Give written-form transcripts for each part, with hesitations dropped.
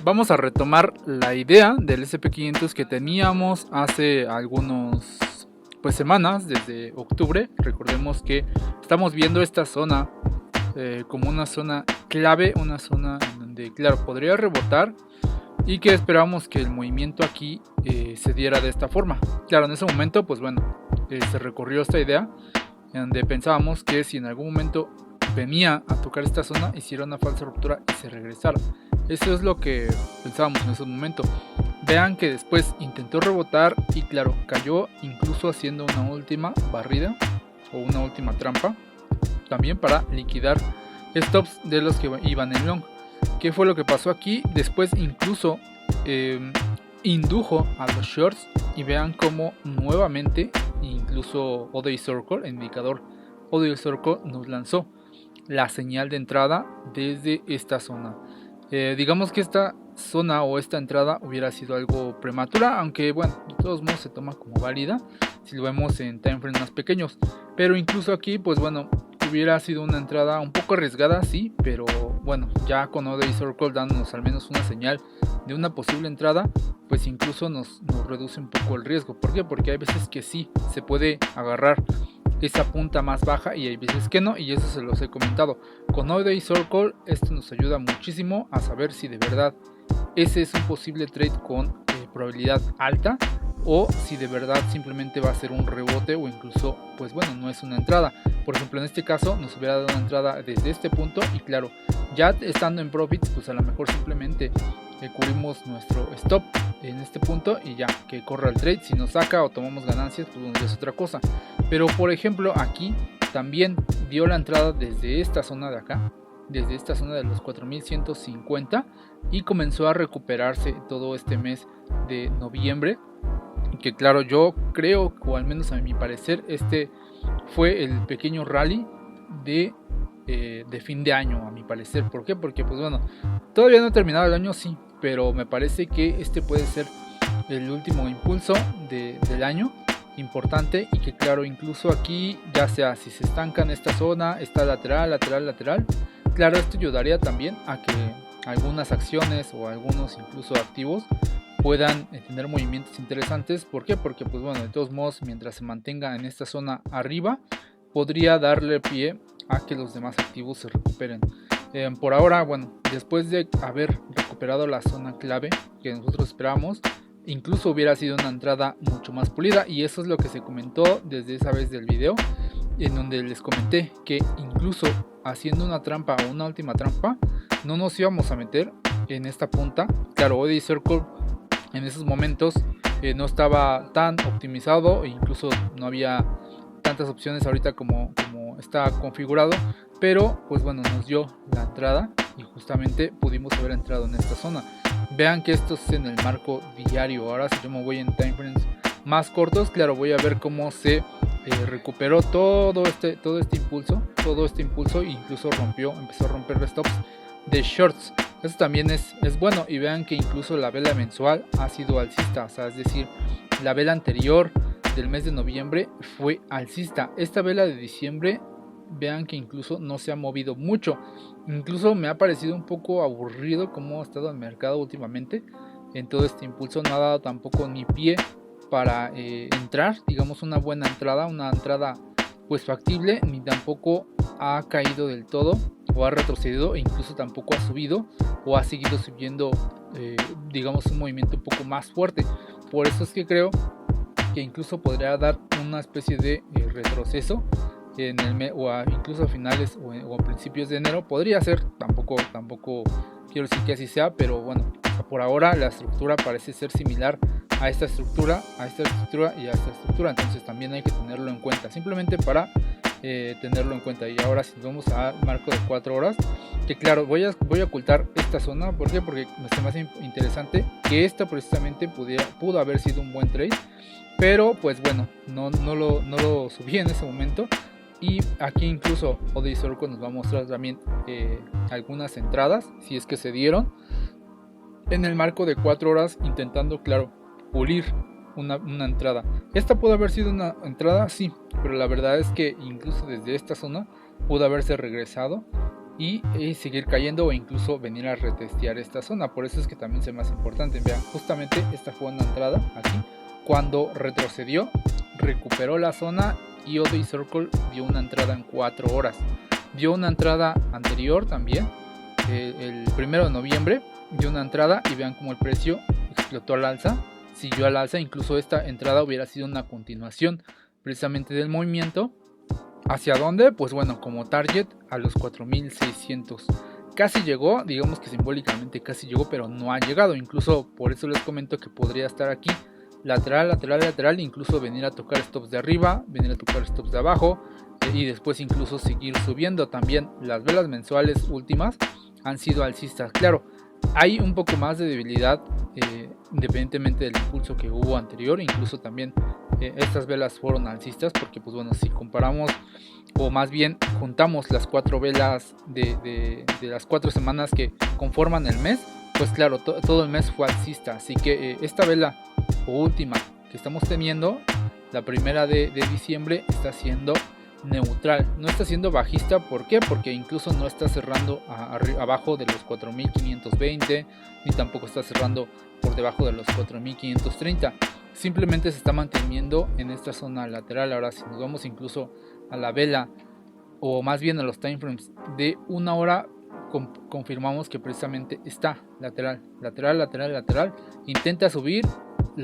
vamos a retomar la idea del SP500 que teníamos hace algunos semanas, desde octubre. Recordemos que estamos viendo esta zona como una zona clave, una zona en donde claro podría rebotar y que esperábamos que el movimiento aquí se diera de esta forma. Claro, en ese momento pues bueno, se recorrió esta idea en donde pensábamos que si en algún momento venía a tocar esta zona, hiciera una falsa ruptura y se regresara. Eso es lo que pensábamos en ese momento. Vean que después intentó rebotar y claro, cayó incluso haciendo una última barrida o una última trampa, también para liquidar stops de los que iban en long. ¿Qué fue lo que pasó aquí? Después incluso indujo a los shorts y vean cómo nuevamente incluso ODI Circle, el indicador ODI Circle, nos lanzó la señal de entrada desde esta zona. Digamos que esta zona o esta entrada hubiera sido algo prematura, aunque bueno, de todos modos se toma como válida si lo vemos en time frames más pequeños. Pero incluso aquí pues bueno, hubiera sido una entrada un poco arriesgada, sí, pero bueno, ya con ODI Circle dándonos al menos una señal de una posible entrada, pues incluso nos reduce un poco el riesgo. ¿Por qué? Porque hay veces que sí se puede agarrar esa punta más baja y hay veces que no, y eso se los he comentado. Con ODI Circle esto nos ayuda muchísimo a saber si de verdad ese es un posible trade con probabilidad alta o si de verdad simplemente va a ser un rebote o incluso pues bueno, no es una entrada. Por ejemplo, en este caso nos hubiera dado una entrada desde este punto y claro, ya estando en profits pues a lo mejor simplemente cubrimos nuestro stop en este punto y ya, que corra el trade. Si nos saca o tomamos ganancias pues bueno, es otra cosa. Pero por ejemplo aquí también dio la entrada desde esta zona de acá, desde esta zona de los 4150 y comenzó a recuperarse todo este mes de noviembre, que claro, yo creo, o al menos a mi parecer, este fue el pequeño rally de fin de año, a mi parecer. ¿Por qué? Porque pues bueno, todavía no ha terminado el año, sí, pero me parece que este puede ser el último impulso del año importante, y que claro, incluso aquí ya sea si se estanca en esta zona, esta lateral, claro, esto ayudaría también a que algunas acciones o algunos incluso activos puedan tener movimientos interesantes. ¿Por qué? Porque pues bueno, de todos modos, mientras se mantenga en esta zona arriba, podría darle pie a que los demás activos se recuperen. Por ahora, bueno, después de haber recuperado la zona clave que nosotros esperábamos, incluso hubiera sido una entrada mucho más pulida, y eso es lo que se comentó desde esa vez del video, en donde les comenté que incluso haciendo una trampa o una última trampa no nos íbamos a meter en esta punta. Claro, ODI Circle en esos momentos no estaba tan optimizado e incluso no había tantas opciones ahorita como está configurado, pero pues bueno, nos dio la entrada y justamente pudimos haber entrado en esta zona. Vean que esto es en el marco diario. Ahora si yo me voy en time frames más cortos, claro, voy a ver cómo se recuperó todo este impulso, e incluso empezó a romper los stops de shorts. Eso también es bueno, y vean que incluso la vela mensual ha sido alcista, o sea, es decir, la vela anterior del mes de noviembre fue alcista. Esta vela de diciembre, vean que incluso no se ha movido mucho. Incluso me ha parecido un poco aburrido cómo ha estado el mercado últimamente. En todo este impulso no ha dado tampoco ni pie para entrar, digamos, una buena entrada, una entrada pues factible, ni tampoco ha caído del todo o ha retrocedido, e incluso tampoco ha subido o ha seguido subiendo, digamos, un movimiento un poco más fuerte. Por eso es que creo que incluso podría dar una especie de retroceso en el mes, o incluso a finales o a principios de enero. Podría ser, tampoco quiero decir que así sea, pero bueno, por ahora la estructura parece ser similar a esta estructura y a esta estructura, entonces también hay que tenerlo en cuenta, simplemente para tenerlo en cuenta. Y ahora si nos vamos a marco de 4 horas, que claro, voy a ocultar esta zona. ¿Por qué? Porque me hace interesante que esta precisamente pudo haber sido un buen trade, pero pues bueno, no lo subí en ese momento. Y aquí incluso ODI Circle nos va a mostrar también algunas entradas, si es que se dieron en el marco de 4 horas, intentando, claro, pulir una entrada. Esta pudo haber sido una entrada, sí, pero la verdad es que incluso desde esta zona pudo haberse regresado y seguir cayendo o incluso venir a retestear esta zona. Por eso es que también es más importante. Vean, justamente esta fue una entrada aquí. Cuando retrocedió, recuperó la zona y ODI Circle dio una entrada en 4 horas. Dio una entrada anterior también, el 1 de noviembre, dio una entrada y vean como el precio explotó al alza, siguió al alza. Incluso esta entrada hubiera sido una continuación precisamente del movimiento. ¿Hacia dónde? Pues bueno, como target a los 4600. Casi llegó, digamos que simbólicamente casi llegó, pero no ha llegado. Incluso por eso les comento que podría estar aquí lateral, lateral, lateral, incluso venir a tocar stops de arriba, venir a tocar stops de abajo y después incluso seguir subiendo. También las velas mensuales últimas han sido alcistas. Claro, hay un poco más de debilidad independientemente del impulso que hubo anterior. Incluso también estas velas fueron alcistas porque pues bueno, si comparamos o más bien juntamos las 4 velas de las 4 semanas que conforman el mes, pues claro, todo el mes fue alcista. Así que esta vela o última que estamos teniendo, la primera de diciembre, está siendo neutral, no está siendo bajista. ¿Por qué? Porque incluso no está cerrando abajo de los 4520, ni tampoco está cerrando por debajo de los 4530. Simplemente se está manteniendo en esta zona lateral. Ahora, si nos vamos incluso a la vela o más bien a los time frames de 1 hora, confirmamos que precisamente está lateral, lateral, lateral, lateral. Intenta subir,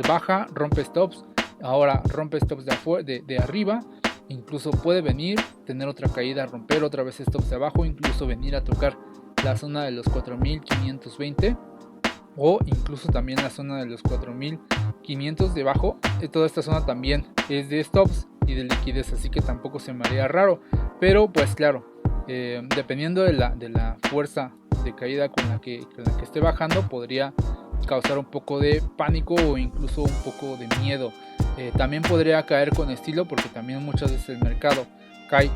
baja, rompe stops, ahora rompe stops de arriba. Incluso puede venir, tener otra caída, romper otra vez stops de abajo, incluso venir a tocar la zona de los 4520 o incluso también la zona de los 4500 debajo. Toda esta zona también es de stops y de liquidez, así que tampoco se me haría raro. Pero pues claro, dependiendo de la fuerza de caída con la que esté bajando, podría causar un poco de pánico o incluso un poco de miedo. También podría caer con estilo, porque también muchas veces el mercado cae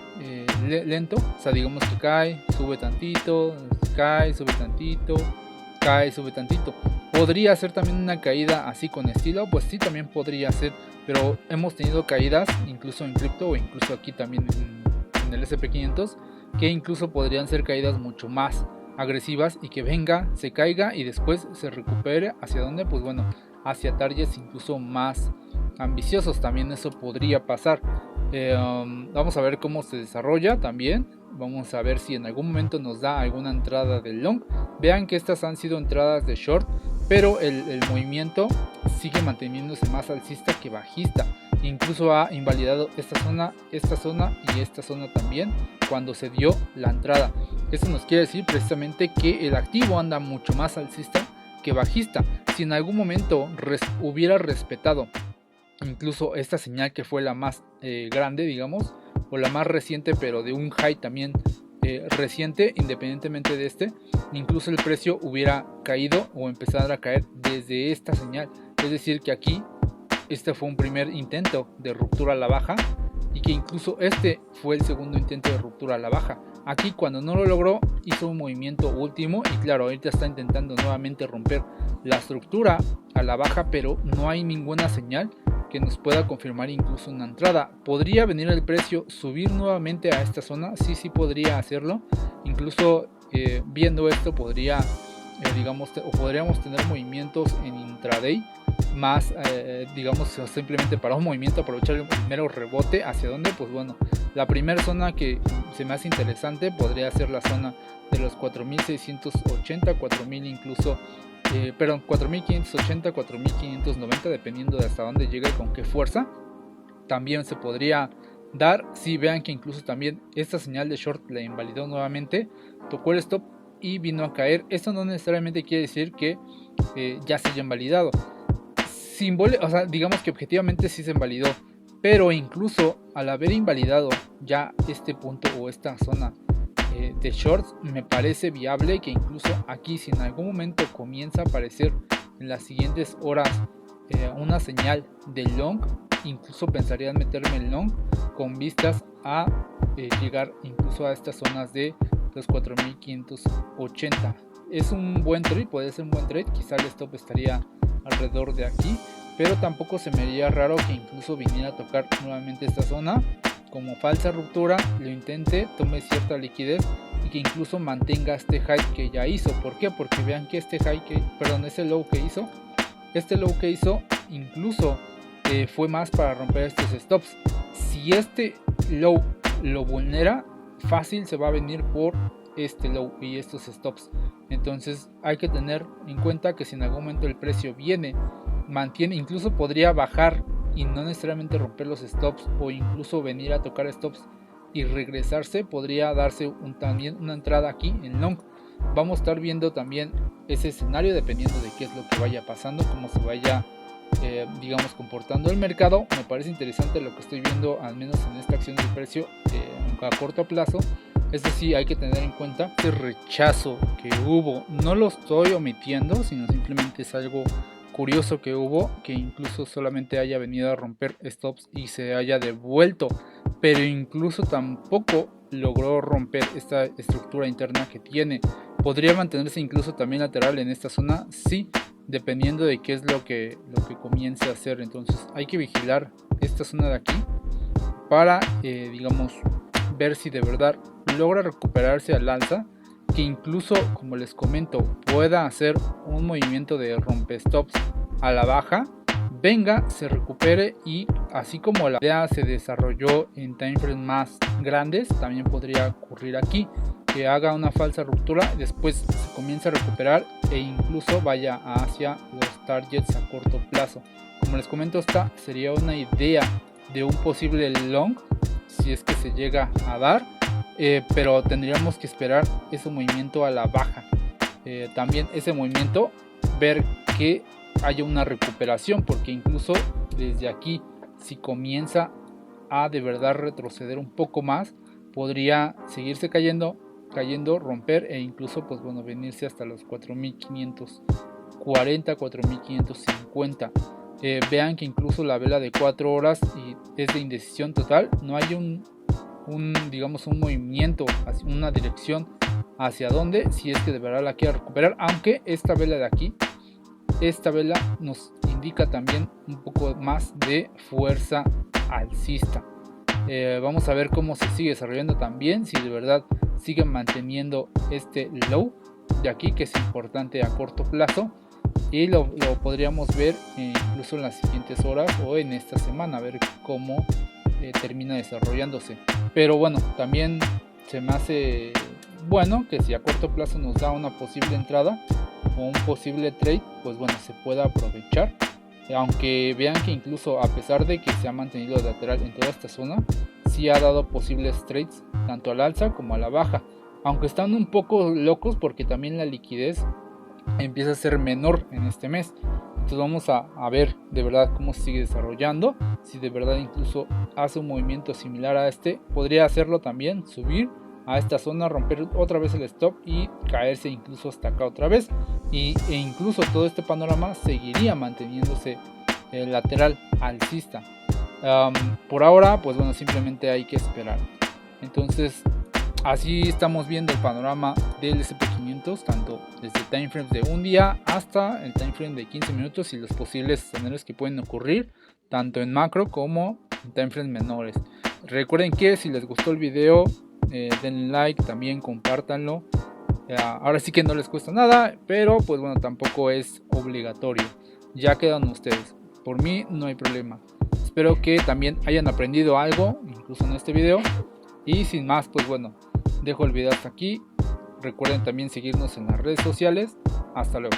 lento. O sea, digamos que cae, sube tantito, cae, sube tantito, cae, sube tantito. ¿Podría ser también una caída así con estilo? Pues sí, también podría ser. Pero hemos tenido caídas incluso en cripto o incluso aquí también en el SP500, que incluso podrían ser caídas mucho más agresivas y que venga, se caiga y después se recupere. ¿Hacia dónde? Pues bueno, hacia targets incluso más ambiciosos. También eso podría pasar. Vamos a ver cómo se desarrolla también. Vamos a ver si en algún momento nos da alguna entrada de long. Vean que estas han sido entradas de short, pero el movimiento sigue manteniéndose más alcista que bajista. Incluso ha invalidado esta zona y esta zona también cuando se dio la entrada. Esto nos quiere decir precisamente que el activo anda mucho más alcista que bajista. Si en algún momento hubiera respetado incluso esta señal, que fue la más grande, digamos, o la más reciente, pero de un high también reciente, independientemente de incluso el precio hubiera caído o empezado a caer desde esta señal. Es decir, que aquí este fue un primer intento de ruptura a la baja y que incluso este fue el segundo intento de ruptura a la baja. Aquí, cuando no lo logró, hizo un movimiento último y claro, ahorita está intentando nuevamente romper la estructura a la baja, pero no hay ninguna señal que nos pueda confirmar incluso una entrada. ¿Podría venir el precio subir nuevamente a esta zona? Sí podría hacerlo. Incluso viendo esto podría podríamos tener movimientos en intraday más, digamos, simplemente para un movimiento aprovechar el primero rebote. ¿Hacia dónde? Pues bueno, la primera zona que se me hace interesante podría ser la zona de los 4680, 4000 incluso, 4580, 4590, dependiendo de hasta dónde llegue y con qué fuerza. También se podría dar, si vean que incluso también esta señal de short la invalidó nuevamente, tocó el stop y vino a caer. Esto no necesariamente quiere decir que ya se haya invalidado. O sea, digamos que objetivamente sí se invalidó, pero incluso al haber invalidado ya este punto o esta zona de shorts, me parece viable que incluso aquí, si en algún momento comienza a aparecer en las siguientes horas una señal de long, incluso pensaría en meterme en long con vistas a llegar incluso a estas zonas de los 4580. Es un buen trade, puede ser un buen trade. Quizá el stop estaría alrededor de aquí, pero tampoco se me haría raro que incluso viniera a tocar nuevamente esta zona como falsa ruptura, lo intente, tome cierta liquidez y que incluso mantenga este high que ya hizo. ¿Por qué? Porque vean que ese low que hizo incluso fue más para romper estos stops. Si este low lo vulnera, fácil se va a venir por este low y estos stops. Entonces hay que tener en cuenta que si en algún momento el precio mantiene, incluso podría bajar y no necesariamente romper los stops, o incluso venir a tocar stops y regresarse, podría darse también una entrada aquí en long. Vamos a estar viendo también ese escenario dependiendo de qué es lo que vaya pasando, cómo se vaya digamos comportando el mercado. Me parece interesante lo que estoy viendo, al menos en esta acción del precio a corto plazo. Eso sí, hay que tener en cuenta este rechazo que hubo, no lo estoy omitiendo, sino simplemente es algo curioso que hubo, que incluso solamente haya venido a romper stops y se haya devuelto, pero incluso tampoco logró romper esta estructura interna que tiene. Podría mantenerse incluso también lateral en esta zona, sí, dependiendo de qué es lo que comience a hacer. Entonces hay que vigilar esta zona de aquí para digamos ver si de verdad logra recuperarse al alza, que incluso, como les comento, pueda hacer un movimiento de rompestops a la baja, venga, se recupere, y así como la idea se desarrolló en timeframes más grandes, también podría ocurrir aquí, que haga una falsa ruptura, después se comienza a recuperar e incluso vaya hacia los targets a corto plazo. Como les comento, esta sería una idea de un posible long si es que se llega a dar, pero tendríamos que esperar ese movimiento a la baja, también ese movimiento, ver que haya una recuperación, porque incluso desde aquí, si comienza a de verdad retroceder un poco más, podría seguirse cayendo, romper e incluso pues bueno, venirse hasta los 4540, 4550. Vean que incluso la vela de 4 horas y es de indecisión total, no hay un movimiento hacia una dirección hacia dónde, si es que de verdad la quiere recuperar, aunque esta vela de aquí, esta vela nos indica también un poco más de fuerza alcista. Vamos a ver cómo se sigue desarrollando también, si de verdad siguen manteniendo este low de aquí, que es importante a corto plazo, y lo podríamos ver incluso en las siguientes horas o en esta semana, a ver cómo termina desarrollándose. Pero bueno, también se me hace bueno que si a corto plazo nos da una posible entrada o un posible trade, pues bueno, se pueda aprovechar, aunque vean que incluso a pesar de que se ha mantenido lateral en toda esta zona, sí ha dado posibles trades tanto al alza como a la baja, aunque están un poco locos porque también la liquidez empieza a ser menor en este mes. Entonces vamos a ver de verdad cómo se sigue desarrollando, si de verdad incluso hace un movimiento similar a este, podría hacerlo también, subir a esta zona, romper otra vez el stop y caerse incluso hasta acá otra vez, e incluso todo este panorama seguiría manteniéndose lateral alcista. Por ahora pues bueno, simplemente hay que esperar. Entonces así estamos viendo el panorama del SP500, tanto desde timeframes de un día hasta el timeframe de 15 minutos y los posibles escenarios que pueden ocurrir tanto en macro como en timeframes menores. Recuerden que si les gustó el video, denle like, también compártanlo. Ahora sí que no les cuesta nada, pero pues bueno, tampoco es obligatorio. Ya quedan ustedes. Por mí no hay problema. Espero que también hayan aprendido algo, incluso en este video. Y sin más, pues bueno, dejo el video hasta aquí. Recuerden también seguirnos en las redes sociales. Hasta luego.